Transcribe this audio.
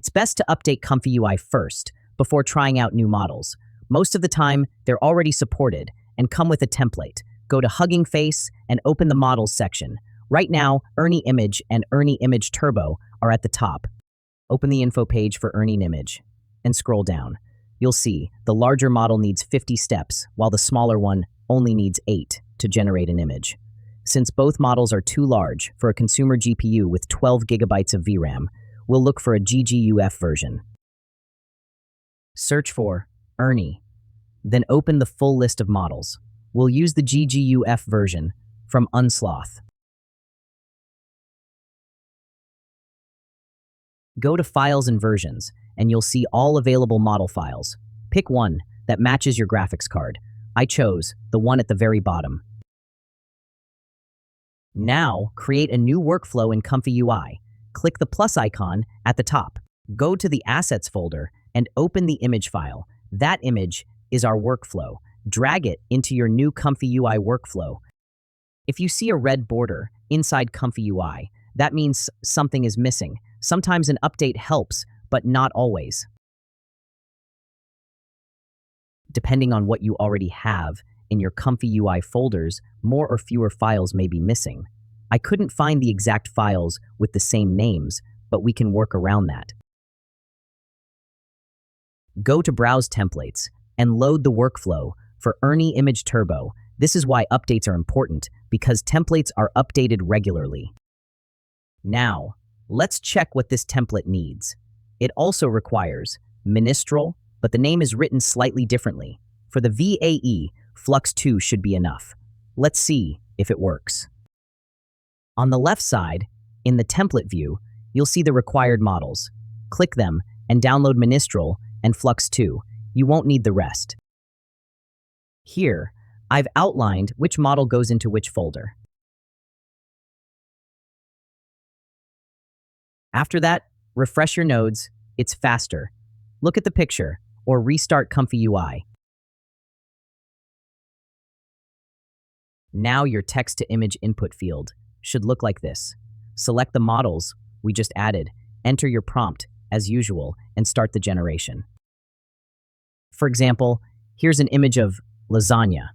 It's best to update ComfyUI first before trying out new models. Most of the time, they're already supported and come with a template. Go to Hugging Face and open the Models section. Right now, Ernie Image and Ernie Image Turbo are at the top. Open the info page for Ernie Image and scroll down. You'll see the larger model needs 50 steps, while the smaller one only needs 8 to generate an image. Since both models are too large for a consumer GPU with 12 gigabytes of VRAM, we'll look for a GGUF version. Search for Ernie, then open the full list of models. We'll use the GGUF version from Unsloth. Go to Files and Versions, and you'll see all available model files. Pick one that matches your graphics card. I chose the one at the very bottom. Now, create a new workflow in ComfyUI. Click the plus icon at the top. Go to the Assets folder and open the image file. That image is our workflow. Drag it into your new ComfyUI workflow. If you see a red border inside ComfyUI, that means something is missing. Sometimes an update helps, but not always. Depending on what you already have in your ComfyUI folders, more or fewer files may be missing. I couldn't find the exact files with the same names, but we can work around that. Go to Browse Templates and load the workflow for Ernie Image Turbo. This is why updates are important, because templates are updated regularly. Now, let's check what this template needs. It also requires Ministral, but the name is written slightly differently. For the VAE, Flux 2 should be enough. Let's see if it works. On the left side, in the template view, you'll see the required models. Click them and download Ministral and Flux 2. You won't need the rest. Here, I've outlined which model goes into which folder. After that, refresh your nodes. It's faster. Look at the picture, or restart ComfyUI. Now your text-to-image input field should look like this. Select the models we just added, enter your prompt as usual, and start the generation. For example, here's an image of lasagna.